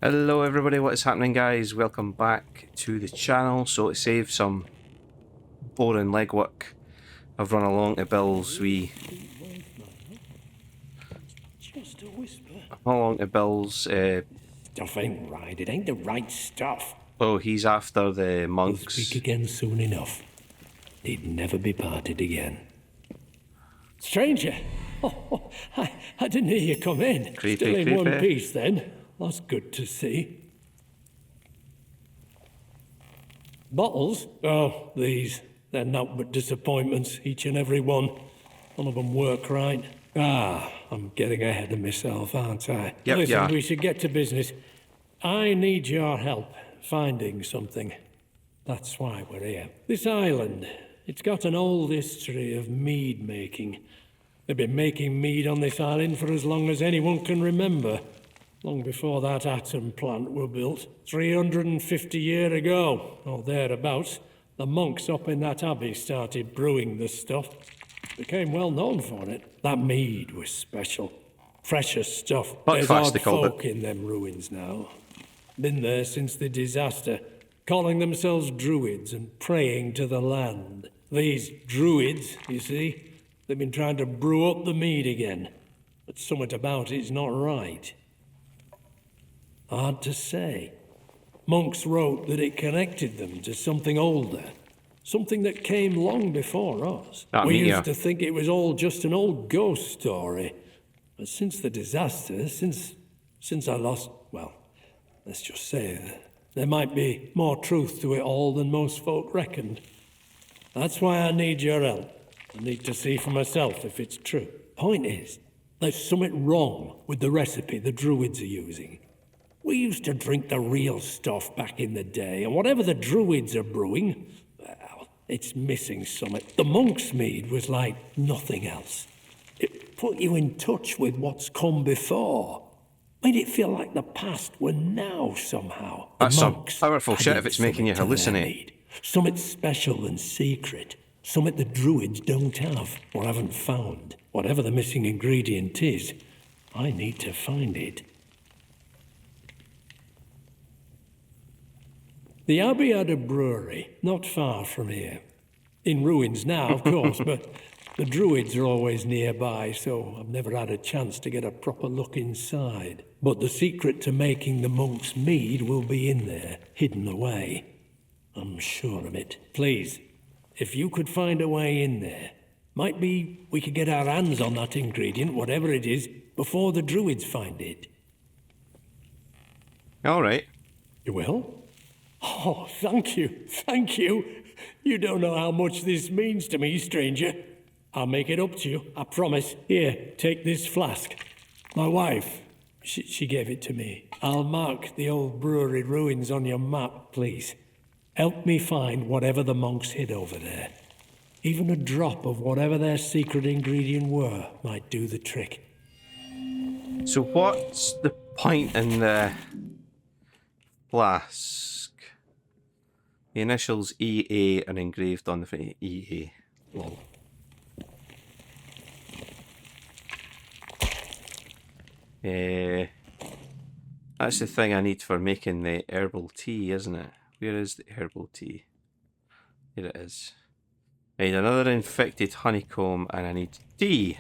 Hello everybody, what is happening guys? Welcome back to the channel. So to save some boring legwork, I've run along to Bill's Just a whisper. Stuff ain't right. It ain't the right stuff. oh, he's after the We'll monks. speak again soon enough. Need never be parted again. Stranger! Oh, I didn't hear you come in. Creepy, Still in creepy. one piece then. That's good to see. Bottles? Oh, these. They're naught but disappointments, each and every one. None of them work right. I'm getting ahead of myself, aren't I? Yep, Listen, yeah. we should get to business. I need your help finding something. That's why we're here. This island, it's got an old history of mead making. They've been making mead on this island for as long as anyone can remember. Long before that atom plant were built. 350 years ago, or thereabouts, the monks up in that abbey started brewing the stuff. Became well known for it. That mead was special. Fresher stuff. There's Buckfast, they odd called it. folk in them ruins now. Been there since the disaster, calling themselves druids and praying to the land. These druids, you see, they've been trying to brew up the mead again. But something about it's not right. Hard to say. Monks wrote that it connected them to something older. Something that came long before us. We used to think it was all just an old ghost story. But since the disaster, since I lost, well, let's just say that there might be more truth to it all than most folk reckoned. That's why I need your help. I need to see for myself if it's true. Point is, there's something wrong with the recipe the druids are using. We used to drink the real stuff back in the day, and whatever the druids are brewing, well, it's missing something. The monk's mead was like nothing else. It put you in touch with what's come before. Made it feel like the past were now somehow. That's some powerful shit if it's making you hallucinate. Something special and secret. Something the druids don't have or haven't found. Whatever the missing ingredient is, I need to find it. The abbey had a brewery not far from here. In ruins now, of course, but the druids are always nearby, so I've never had a chance to get a proper look inside. But the secret to making the monk's mead will be in there, hidden away. I'm sure of it. Please, if you could find a way in there, might be we could get our hands on that ingredient, whatever it is, before the druids find it. All right. You will? Oh, thank you, thank you. You don't know how much this means to me, stranger. I'll make it up to you, I promise. Here, take this flask. My wife, she gave it to me. I'll mark the old brewery ruins on your map, please. Help me find whatever the monks hid over there. Even a drop of whatever their secret ingredient were might do the trick. So what's the point in the flask? The initials EA are engraved on the front. EA. Lol. That's the thing I need for making the herbal tea, isn't it? Where is the herbal tea? Here it is. I need another infected honeycomb and I need tea.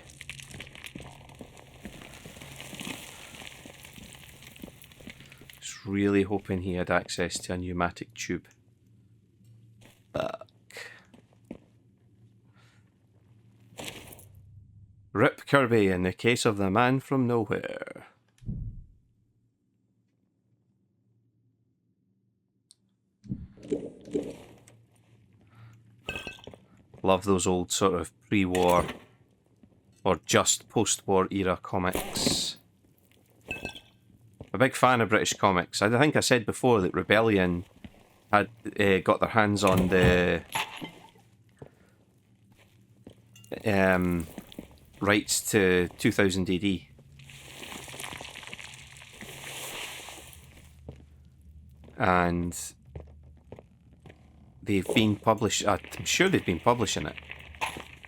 Just really hoping he had access to a pneumatic tube. Rip Kirby in the case of the man from nowhere. Love those old sort of pre-war or just post-war era comics. A big fan of British comics. I think I said before that Rebellion had got their hands on the rights to 2000 AD. And they've been published. I'm sure they've been publishing it.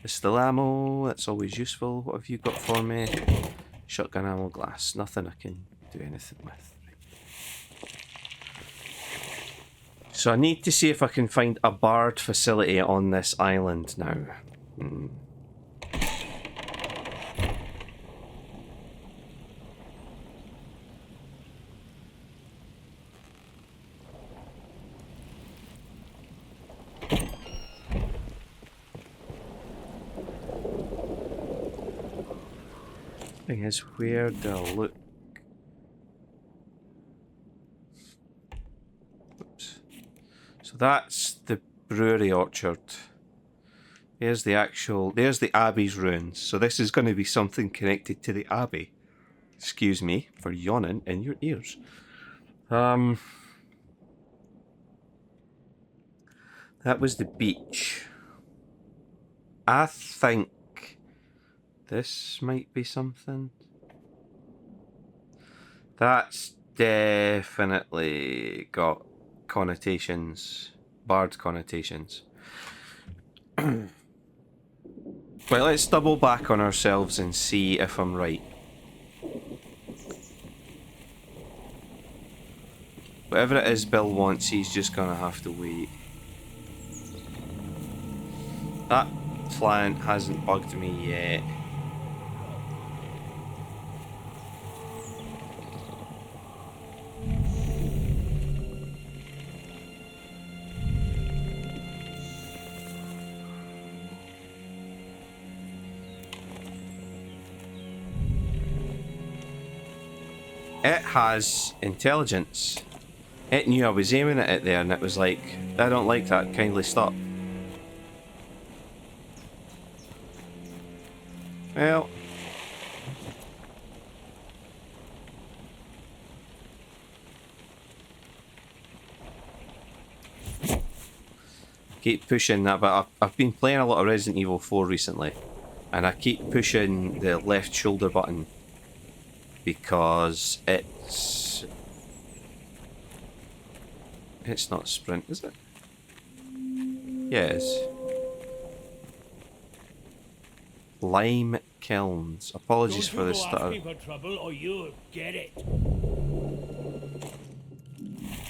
There's still ammo. That's always useful. What have you got for me? Shotgun ammo, glass. Nothing I can do anything with. So I need to see if I can find a bard facility on this island now. Thing is, where do I look? Oops. So that's the brewery orchard. There's the Abbey's ruins. So this is going to be something connected to the Abbey. Excuse me for yawning in your ears. That was the beach. I think this might be something. That's definitely got connotations, bard connotations. Well, let's double back on ourselves and see if I'm right. Whatever it is Bill wants, he's just gonna have to wait. That plant hasn't bugged me yet. It has intelligence. It knew I was aiming at it there and it was like, I don't like that, kindly stop. Well. Keep pushing that, but I've been playing a lot of Resident Evil 4 recently. And I keep pushing the left shoulder button. Because it's not sprint, is it? Yeah, it is. Lime kilns. Apologies for this stutter. For trouble or you'll get it.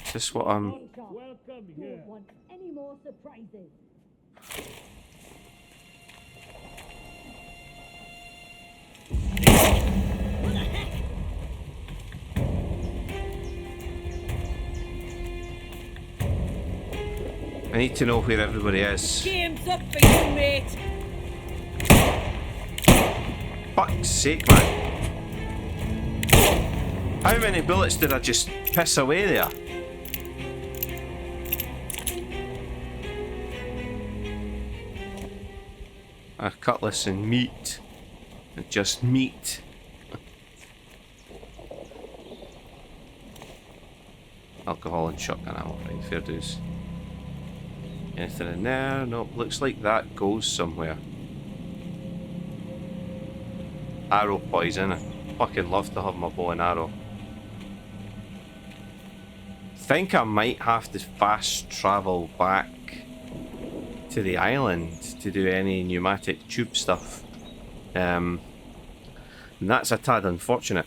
Is this what I'm... Welcome here. Don't want any more surprises. I need to know where everybody is. Game's up for you, mate. Fuck's sake, man. How many bullets did I just piss away there? A cutlass and meat. And just meat. Alcohol and shotgun ammo, right, fair dues. Anything in there? Nope, looks like that goes somewhere. Arrow poison. I fucking love to have my bow and arrow. Think I might have to fast travel back to the island to do any pneumatic tube stuff. And that's a tad unfortunate.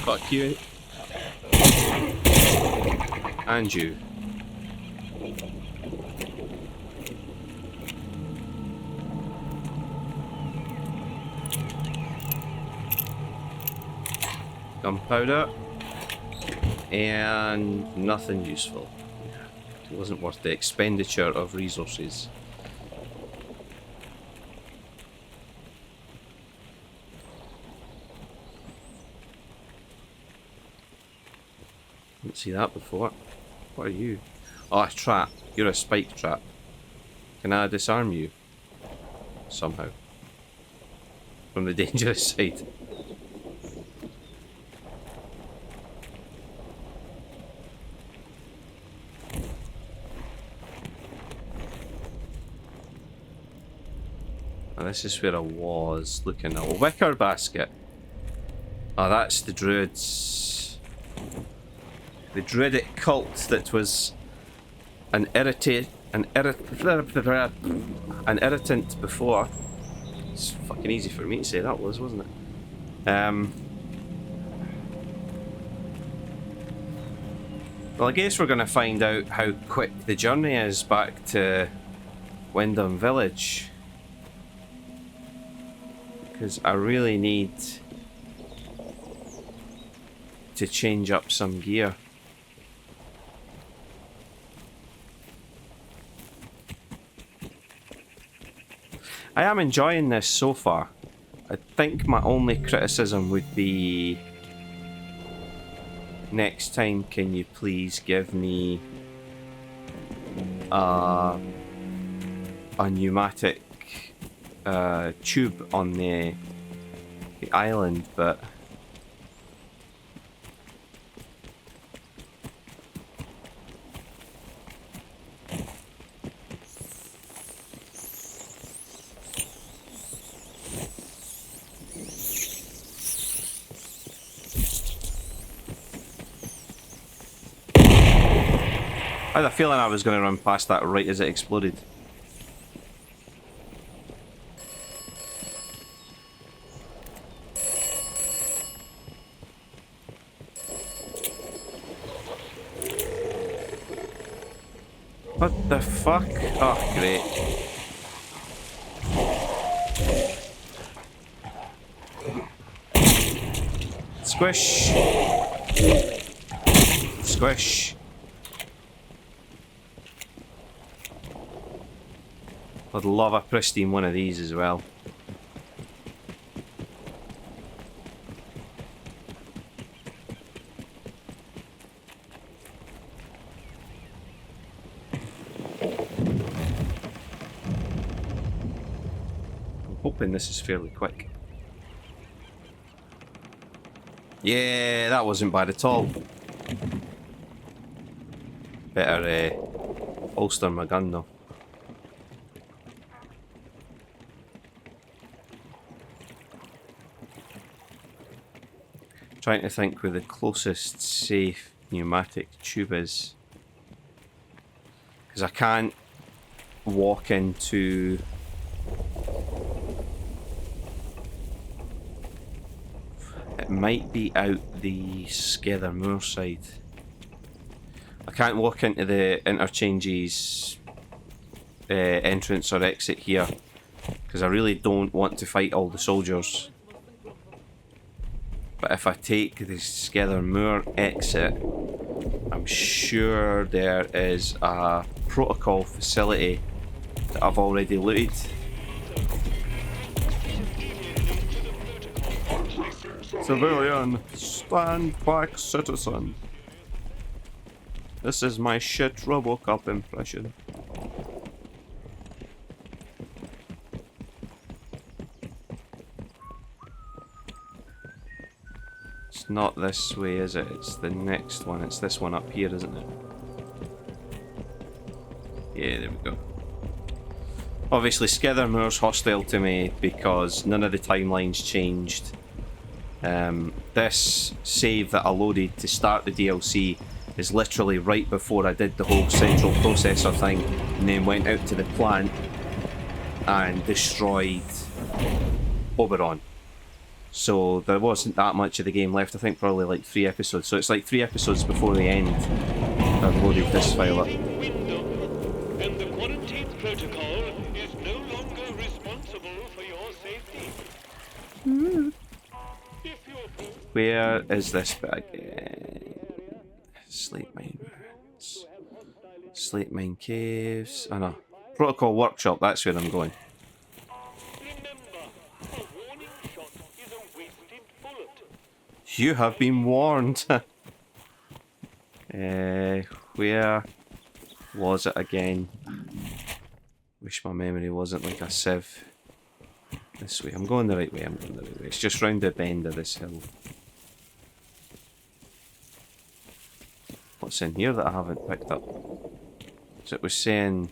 Fuck you. And you. Gunpowder. And nothing useful. It wasn't worth the expenditure of resources. Didn't see that before. What are you? Oh, a trap. You're a spike trap. Can I disarm you? Somehow. From the dangerous side. this is where I was looking at a wicker basket. Oh, that's the druids. The druidic cult that was an irritant before. It's fucking easy for me to say that was, wasn't it? Well, I guess we're gonna find out how quick the journey is back to Wyndham Village. Because I really need to change up some gear. I am enjoying this so far. I think my only criticism would be next time can you please give me a pneumatic tube on the island, but I had a feeling I was going to run past that right as it exploded. What the fuck? Oh, great. Squish. Squish. I'd love a pristine one of these as well. I'm hoping this is fairly quick. Yeah, that wasn't bad at all. Better holster my gun though. Trying to think where the closest safe pneumatic tube is, because I can't walk into it might be out the Skethermoor side. I can't walk into the interchanges entrance or exit here because I really don't want to fight all the soldiers. But if I take the Skethermoor exit, I'm sure there is a protocol facility that I've already looted. Civilian, stand back, citizen. This is my shit RoboCop impression. It's not this way, is it? It's the next one. It's this one up here, isn't it? Yeah, there we go. Obviously, Skethermoor's hostile to me because none of the timelines changed. This save that I loaded to start the DLC is literally right before I did the whole central processor thing and then went out to the plant and destroyed Oberon. So there wasn't that much of the game left. I think probably like 3 episodes. So it's like 3 episodes before the end I've loaded this file up. And the quarantine protocol is no longer responsible for your safety. Where is this bit again? Slate mine. Slate mine caves. Oh no. Protocol workshop, that's where I'm going. Remember, a warning shot is a wasted bullet. You have been warned. Where was it again? Wish my memory wasn't like a sieve. This way. I'm going the right way. I'm going the right way. It's just round the bend of this hill. What's in here that I haven't picked up? So it was saying...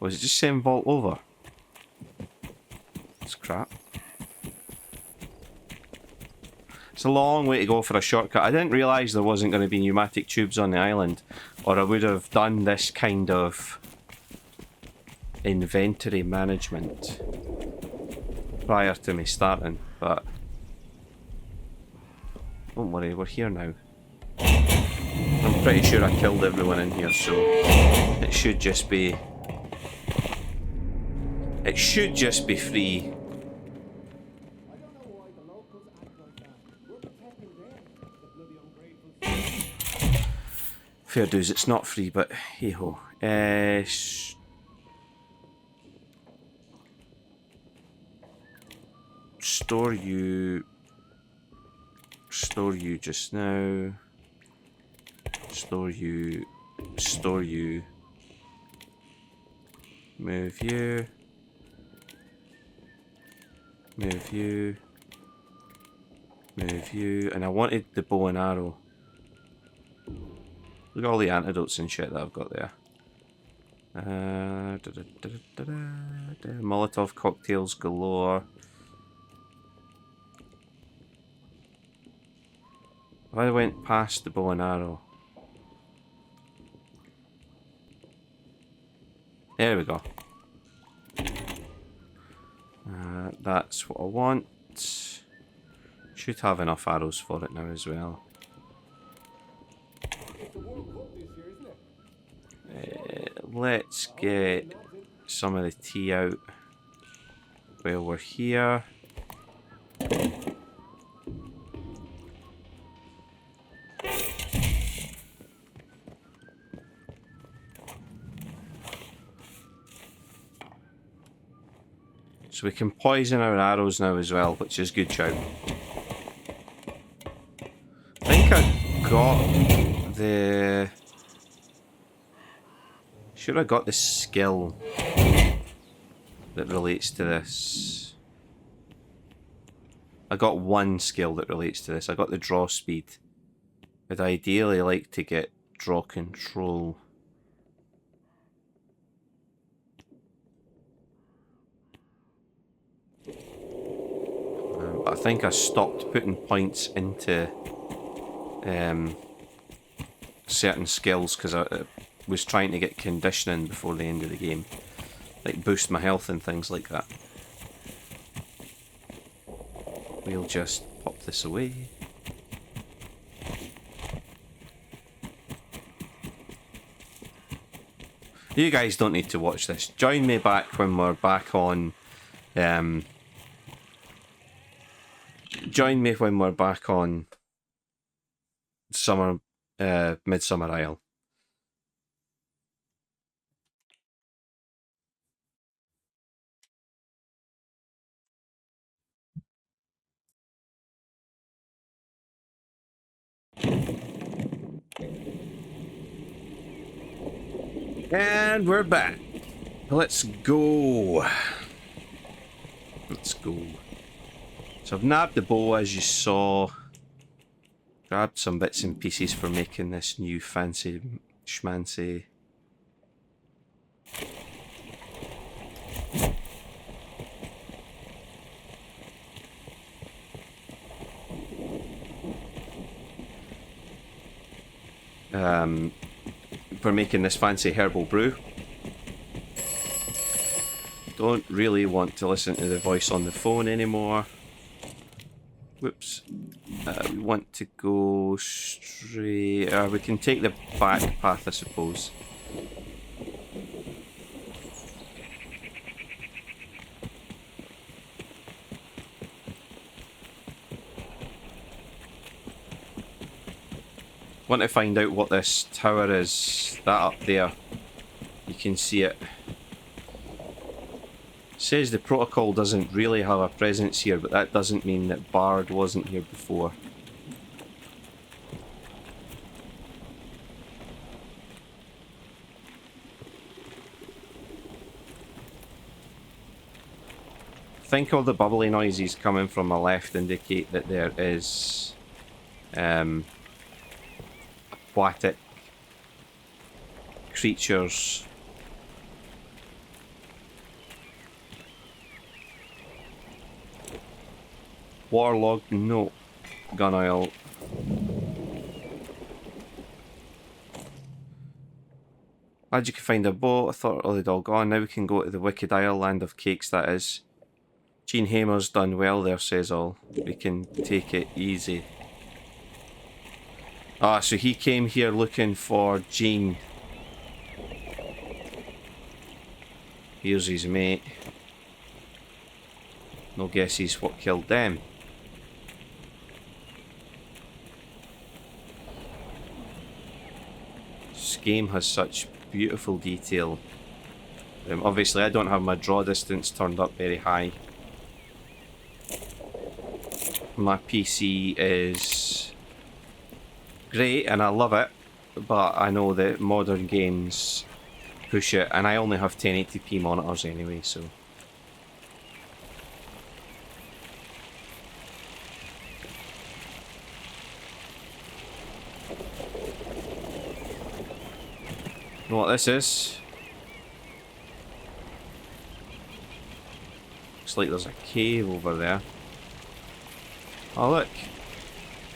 Was it just saying vault over? It's a long way to go for a shortcut. I didn't realise there wasn't going to be pneumatic tubes on the island, or I would have done this kind of inventory management prior to me starting, but don't worry, we're here now. I'm pretty sure I killed everyone in here, so it should just be... It should just be free. Fair dues, it's not free, but hey ho. Store you just now. Store you. Move you. Move you. Move you. And I wanted the bow and arrow. Look at all the antidotes and shit that I've got there. Molotov cocktails galore. I went past the bow and arrow. There we go. That's what I want. Should have enough arrows for it now as well. Let's get some of the tea out while we're here. So we can poison our arrows now as well, which is good shout. I think I got the... Sure I got the skill that relates to this. I got one skill that relates to this. I got the draw speed. I'd ideally like to get draw control. But I think I stopped putting points into certain skills because I was trying to get conditioning before the end of the game. Like boost my health and things like that. We'll just pop this away. You guys don't need to watch this. Join me back when we're back on... join me when we're back on Midsummer Isle. And we're back. Let's go. Let's go. So I've nabbed the bow as you saw. Grabbed some bits and pieces for making this new fancy schmancy. For making this fancy herbal brew. Don't really want to listen to the voice on the phone anymore. Whoops. We want to go straight... we can take the back path, I suppose. Want to find out what this tower is. That up there. You can see it. Says the protocol doesn't really have a presence here, but that doesn't mean that Bard wasn't here before. I think all the bubbly noises coming from my left indicate that there is aquatic creatures. Waterlogged? No. gun oil. Glad you could find a boat. I thought they'd all gone. Now we can go to the Wicked Isle, land of cakes, that is. Gene Hamer's done well there, says all. We can take it easy. Ah, so he came here looking for Gene. Here's his mate. No guesses what killed them. This game has such beautiful detail. Obviously I don't have my draw distance turned up very high. My PC is great and I love it, but I know that modern games push it, and I only have 1080p monitors anyway, so. You know what this is? Looks like there's a cave over there. Oh look,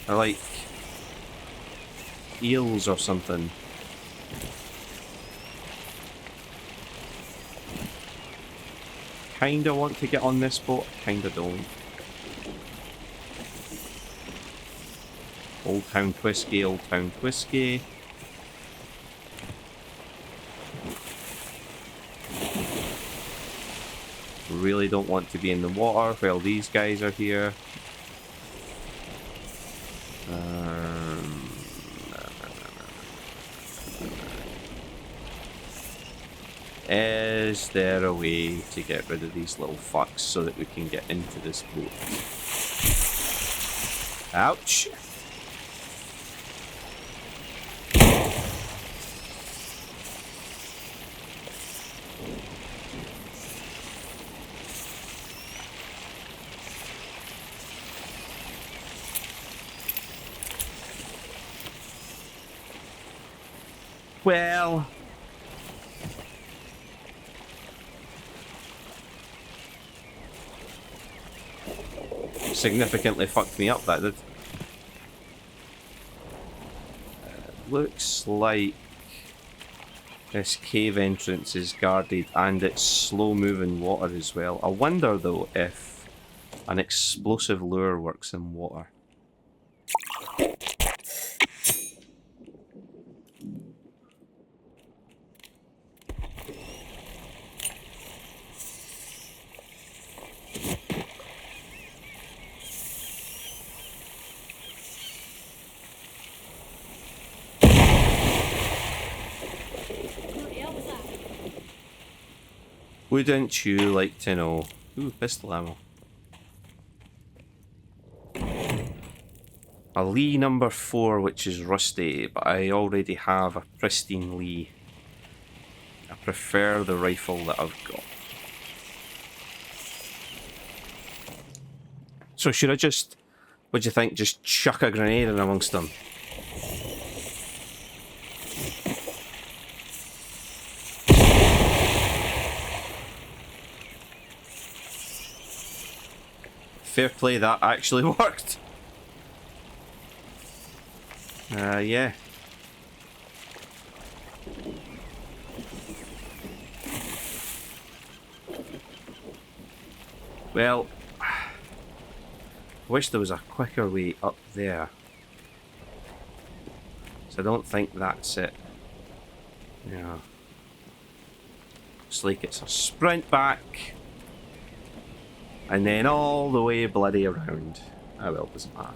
they're like eels or something. Kinda want to get on this boat, kinda don't. Old Town Whiskey, Old Town Whiskey. Really don't want to be in the water while these guys are here. Is there a way to get rid of these little fucks so that we can get into this boat? Ouch! Well... significantly fucked me up, that did. Looks like this cave entrance is guarded and it's slow moving water as well. I wonder though if an explosive lure works in water. Wouldn't you like to know? Ooh, pistol ammo. A Lee number 4, which is rusty, but I already have a pristine Lee. I prefer the rifle that I've got. So should I just, what do you think, just chuck a grenade in amongst them? Fair play, that actually worked. Yeah. Well, I wish there was a quicker way up there. So I don't think that's it. Yeah. Looks like it's a sprint back. And then all the way bloody around. Oh well, doesn't matter.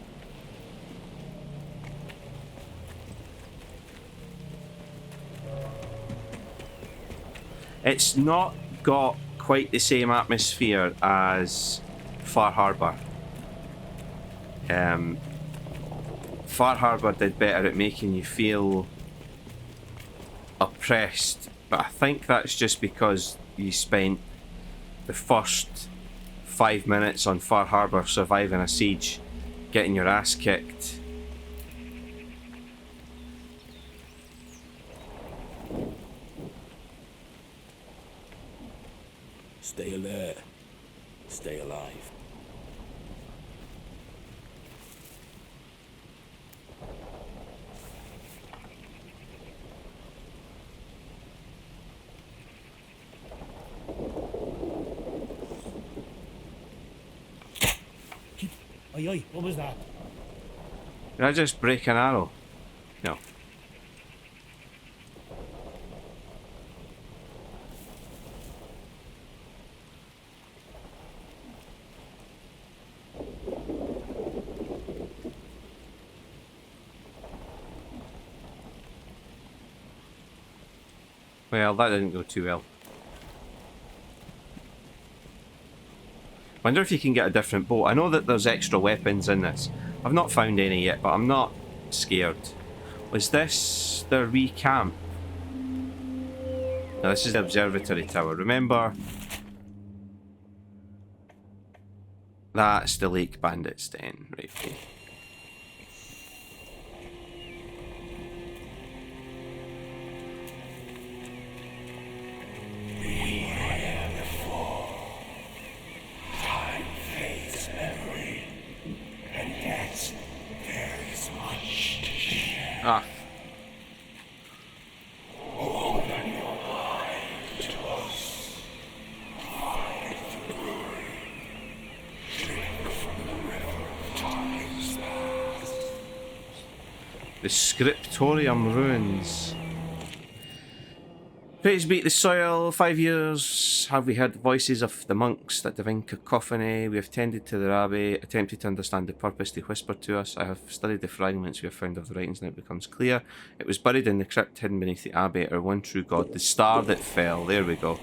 It's not got quite the same atmosphere as Far Harbor. Far Harbor did better at making you feel oppressed, but I think that's just because you spent the first 5 minutes on Far Harbor surviving a siege, getting your ass kicked. Stay alert. Stay alive. Oi, oi, what was that? Did I just break an arrow? No. Well, that didn't go too well. Wonder if you can get a different boat. I know that there's extra weapons in this. I've not found any yet, but I'm not scared. Was this the recamp? No, this is the observatory tower. Remember? That's the Lake Bandits Den. Right, okay. Ah. The Scriptorium ruins. Praise be to the soil. 5 years have we heard the voices of the monks, that divine cacophony. We have tended to the rabbi, attempted to understand the purpose they whisper to us. I have studied the fragments we have found of the writings, and it becomes clear. It was buried in the crypt, hidden beneath the abbey, our one true god, the star that fell. There we go.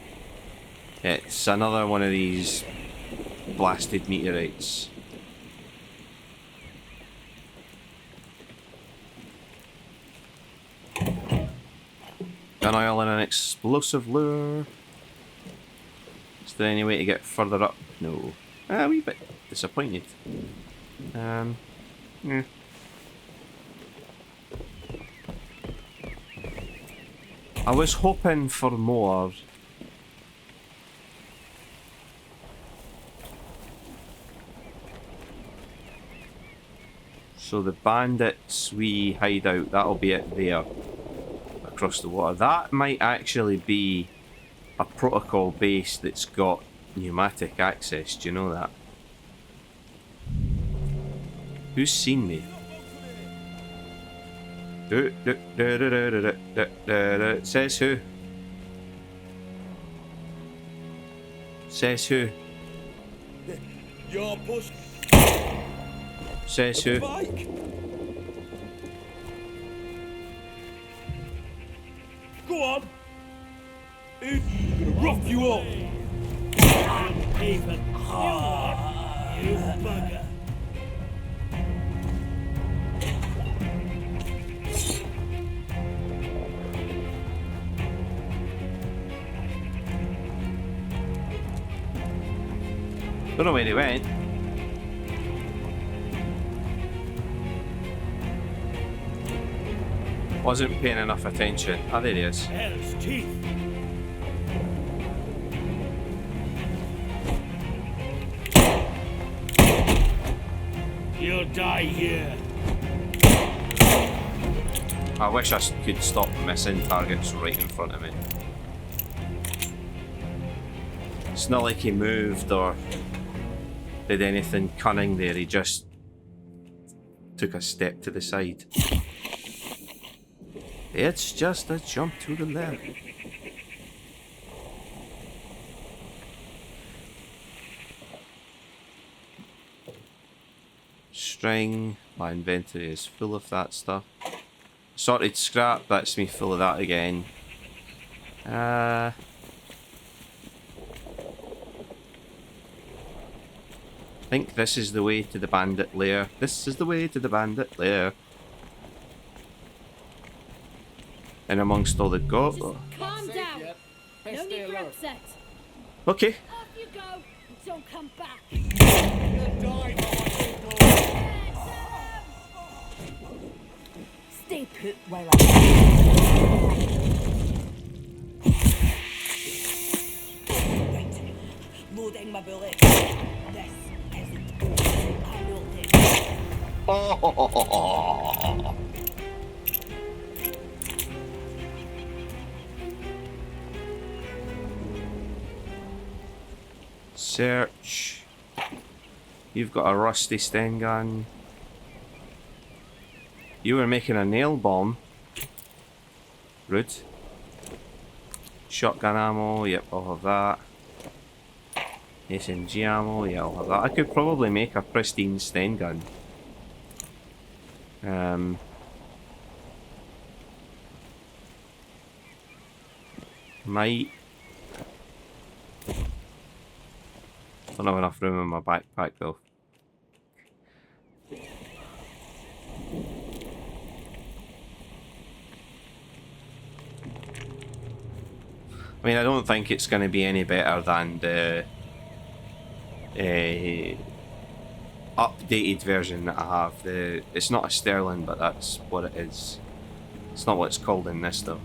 It's another one of these blasted meteorites. Gun oil and an explosive lure. Is there any way to get further up? No. A wee bit disappointed. Yeah. I was hoping for more. So the bandits' wee hideout, that'll be it there. Across the water. That might actually be a protocol base that's got pneumatic access. Do you know that? Who's seen me? Says who? Says who? Your push. Says who? Bike. Go on. Who's gonna rough you up? Even you bugger. Don't know where he went. Wasn't paying enough attention. Ah, there he is. Hell's teeth. You'll die here. I wish I could stop missing targets right in front of me. It's not like he moved or did anything cunning there. He just took a step to the side. It's just a jump to the left. String. My inventory is full of that stuff. Sorted scrap. That's me full of that again. I think this is the way to the bandit lair. This is the way to the bandit lair. And amongst all the Just calm down. No need for upset. Okay. Off you go and don't come back. Stay put where I am. Right. Loading my bullet. This isn't good. I know this. Oh. Search. You've got a rusty Sten gun. You were making a nail bomb. Rude. Shotgun ammo, yep, I'll have that. SMG ammo, yeah, I'll have that. I could probably make a pristine Sten gun. Might. Don't have enough room in my backpack though. I mean, I don't think it's going to be any better than the updated version that I have. It's not a Sterling, but that's what it is. It's not what it's called in this though.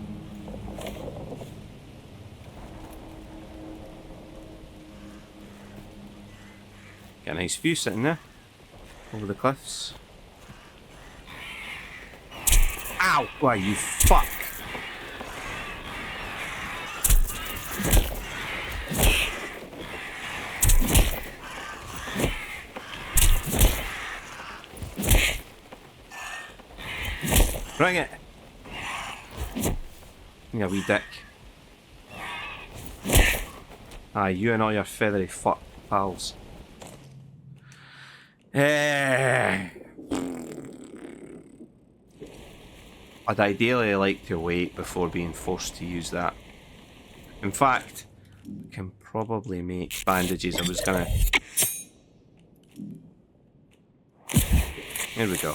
Got a nice view sitting there over the cliffs. Ow! Why, you fuck! Bring it! You wee dick. Aye, you and all your feathery fuck pals. I'd ideally like to wait before being forced to use that. In fact, I can probably make bandages. I was gonna... Here we go.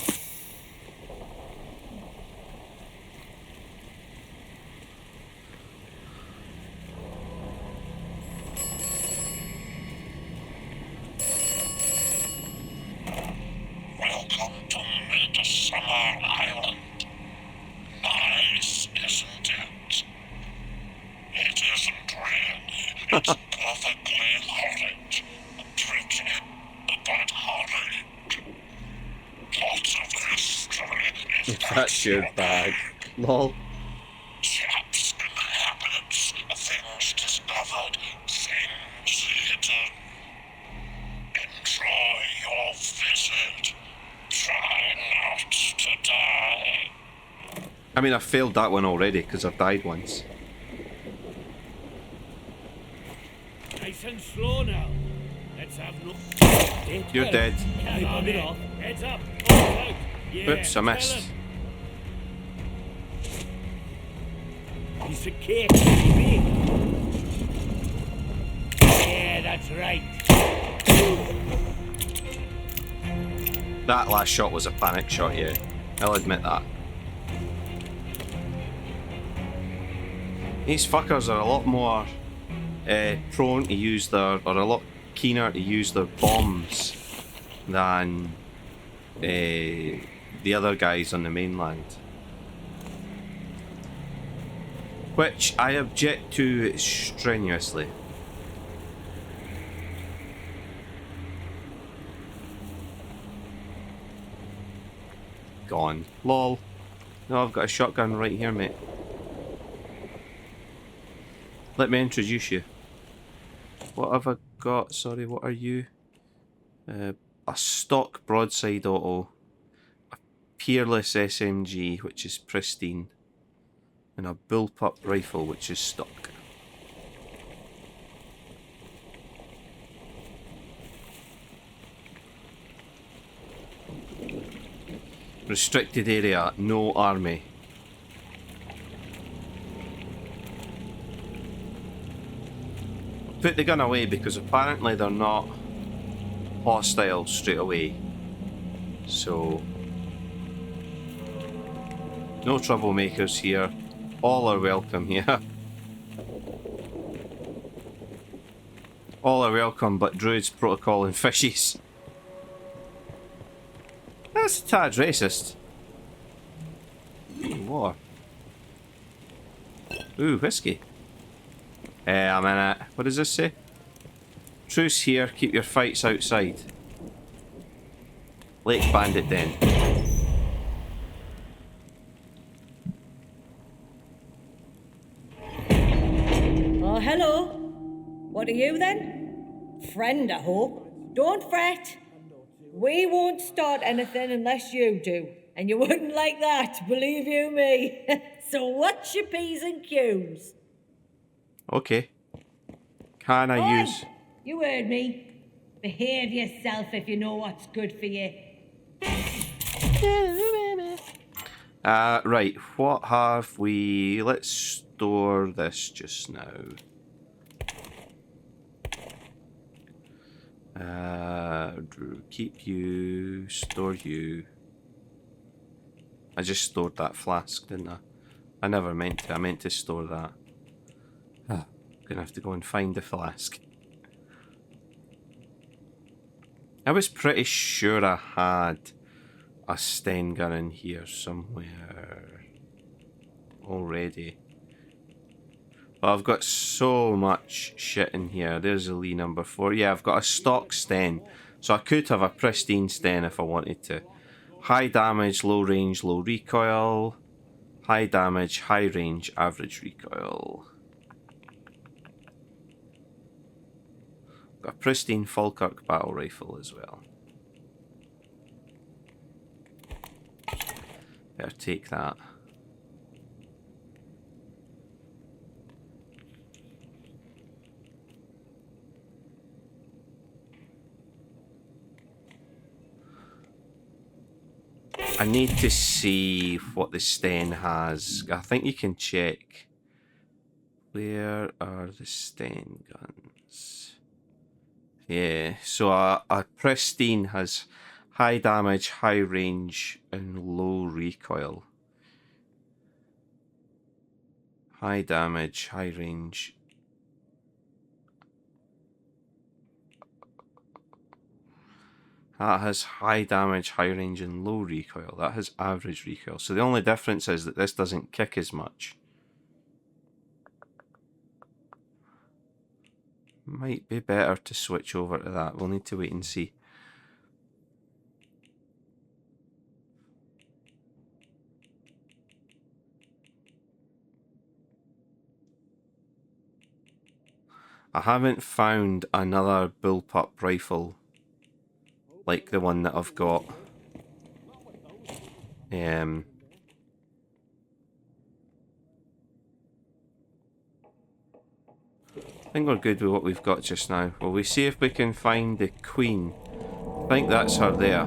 That's your bag. Lol. Traps in the cabinets, things discovered, things hidden. Enjoy your visit. Try not to die. I mean, I failed that one already because I've died once. Nice and slow now. Let's have no. You're dead. Hey, bug it off. Heads up. Out. Yeah, Oops, I missed. tell him. Piece of cake, baby. Yeah, that's right. That last shot was a panic shot, yeah. I'll admit that. These fuckers are a lot more prone to use their, or a lot keener to use their bombs than the other guys on the mainland. Which I object to strenuously. Gone. Lol. No, I've got a shotgun right here, mate. Let me introduce you. What have I got? Sorry, what are you? A stock broadside auto. A peerless SMG, which is pristine. And a bullpup rifle, which is stock. Restricted area, no army. Put the gun away because apparently they're not hostile straight away. So, no troublemakers here. All are welcome here. All are welcome but druids, protocol and fishies. That's a tad racist. Ooh, water. Ooh, whiskey. I'm in it. What does this say? Truce here, keep your fights outside. Lake Bandit Den. Oh, hello. What are you then? Friend, I hope. Don't fret. We won't start anything unless you do. And you wouldn't like that, believe you me. So what's your P's and Q's? Okay. Can I Oi! use... You heard me. Behave yourself if you know what's good for you. Right, what have we... Let's store this just now. Keep you, store you. I just stored that flask, didn't I? I never meant to. I meant to store that. Gonna have to go and find the flask. I was pretty sure I had a Sten gun in here somewhere already. But I've got so much shit in here. There's a Lee number 4. Yeah, I've got a stock Sten. So I could have a pristine Sten if I wanted to. High damage, low range, low recoil. High damage, high range, average recoil. Got a pristine Falkirk battle rifle as well. Better take that. I need to see what the Sten has. I think you can check. Where are the Sten guns? Yeah, so a pristine has high damage, high range, and low recoil. High damage, high range. That has high damage, high range, and low recoil. That has average recoil. So the only difference is that this doesn't kick as much. Might be better to switch over to that. We'll need to wait and see. I haven't found another bullpup rifle like the one that I've got. I think we're good with what we've got just now. Will we see if we can find the Queen? I think that's her there.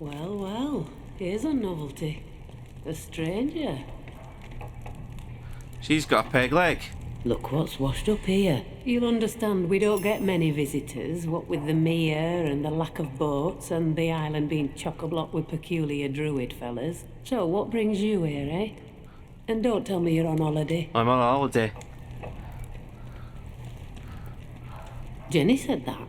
Well, well, here's a novelty. A stranger. She's got a peg leg. Look what's washed up here. You'll understand we don't get many visitors, what with the mere and the lack of boats and the island being chock-a-block with peculiar druid fellas. So what brings you here, eh? And don't tell me you're on holiday. I'm on holiday. Jenny said that.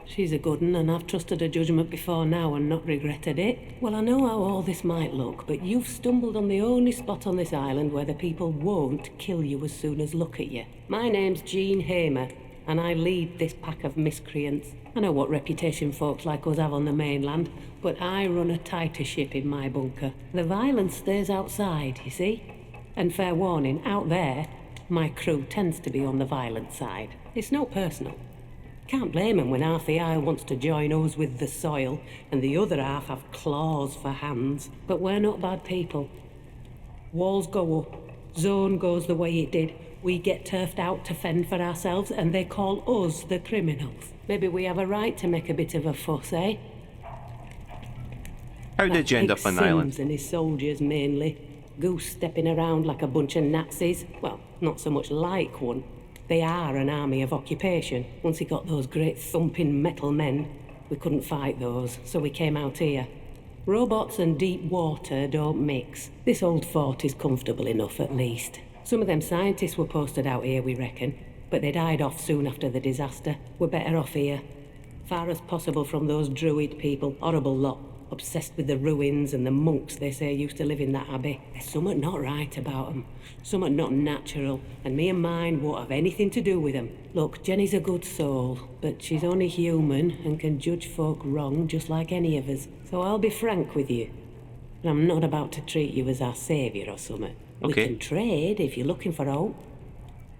She's a good 'un, and I've trusted her judgment before now and not regretted it. Well, I know how all this might look, but you've stumbled on the only spot on this island where the people won't kill you as soon as look at you. My name's Jean Hamer, and I lead this pack of miscreants. I know what reputation folks like us have on the mainland, but I run a tighter ship in my bunker. The violence stays outside, you see? And fair warning, out there, my crew tends to be on the violent side. It's no personal. Can't blame 'em when half the isle wants to join us with the soil, and the other half have claws for hands. But we're not bad people. Walls go up, zone goes the way it did. We get turfed out to fend for ourselves, and they call us the criminals. Maybe we have a right to make a bit of a fuss, eh? How did you end up on the island? Sims and his soldiers mainly. Goose stepping around like a bunch of Nazis. Well, not so much like one. They are an army of occupation. Once he got those great thumping metal men, we couldn't fight those, so we came out here. Robots and deep water don't mix. This old fort is comfortable enough, at least. Some of them scientists were posted out here, we reckon, but they died off soon after the disaster. We're better off here. Far as possible from those druid people. Horrible lot. Obsessed with the ruins and the monks they say used to live in that abbey. There's something not right about 'em. Something not natural, and me and mine won't have anything to do with 'em. Look, Jenny's a good soul, but she's only human and can judge folk wrong just like any of us. So I'll be frank with you. And I'm not about to treat you as our saviour or something. Okay. We can trade if you're looking for hope.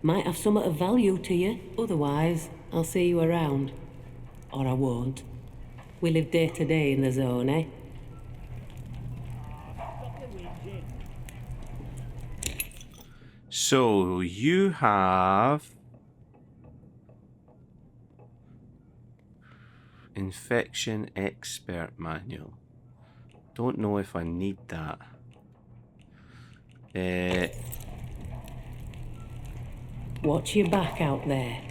Might have something of value to you. Otherwise, I'll see you around. Or I won't. We live day to day in the zone, eh? So, you have... Infection Expert Manual. Don't know if I need that. Watch your back out there.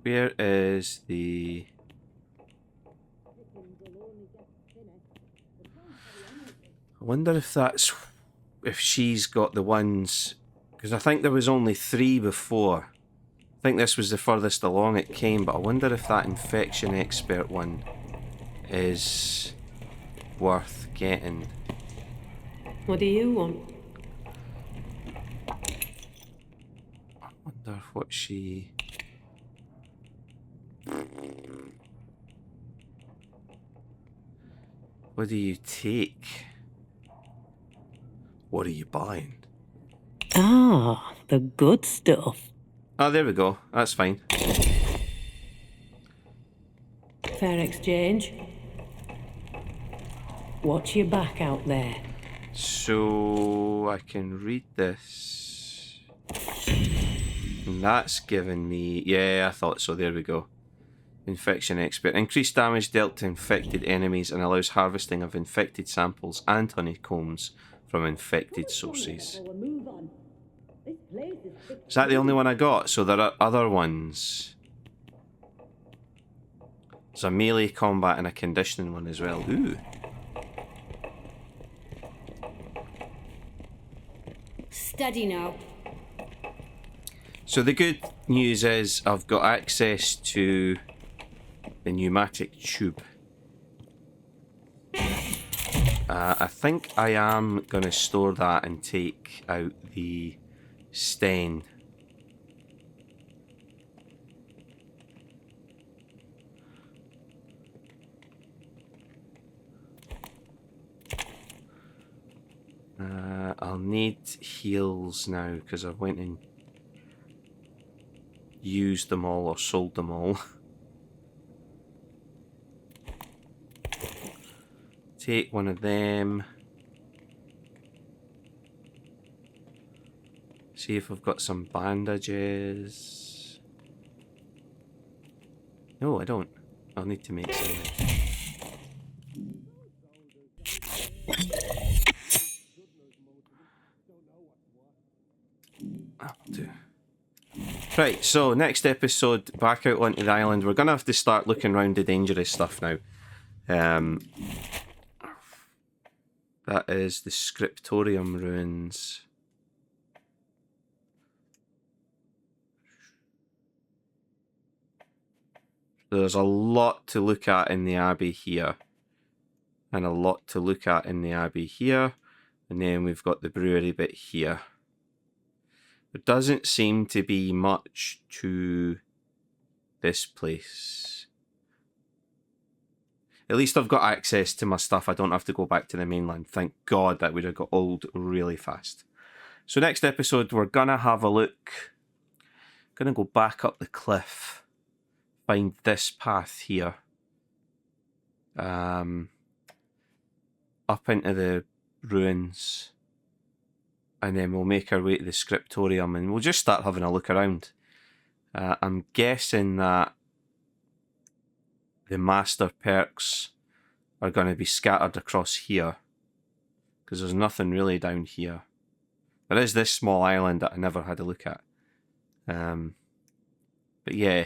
Where is the... I wonder if that's... If she's got the ones... Because I think there was only 3 before. I think this was the furthest along it came, but I wonder if that Infection Expert one is worth getting. What do you want? I wonder what she... What do you take? What are you buying? Ah, the good stuff. Oh, there we go. That's fine. Fair exchange. Watch your back out there. So I can read this. And that's given me... Yeah, I thought so. There we go. Infection Expert. Increased damage dealt to infected enemies and allows harvesting of infected samples and honeycombs from infected sources. Is that the only one I got? So there are other ones. There's a melee combat and a conditioning one as well. Ooh. Steady now. So the good news is I've got access to the pneumatic tube. I think I am going to store that and take out the stain. I'll need heals now because I went and used them all or sold them all. Take one of them. See if I've got some bandages. No, I don't. I'll need to make some. That'll do. Right, so next episode, back out onto the island. We're going to have to start looking around the dangerous stuff now. That is the Scriptorium ruins. There's a lot to look at in the Abbey here. And a lot to look at in the Abbey here. And then we've got the brewery bit here. There doesn't seem to be much to this place. At least I've got access to my stuff. I don't have to go back to the mainland. Thank God, that would have got old really fast. So next episode, we're going to have a look. Going to go back up the cliff. Find this path here. Up into the ruins. And then we'll make our way to the Scriptorium and we'll just start having a look around. I'm guessing that the master perks are going to be scattered across here. Because there's nothing really down here. There is this small island that I never had a look at. But yeah.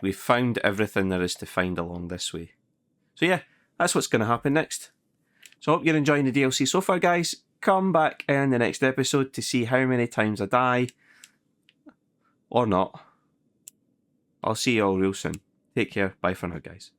We've found everything there is to find along this way. So yeah, that's what's going to happen next. So I hope you're enjoying the DLC so far, guys. Come back in the next episode to see how many times I die. Or not. I'll see you all real soon. Take care. Bye for now, guys.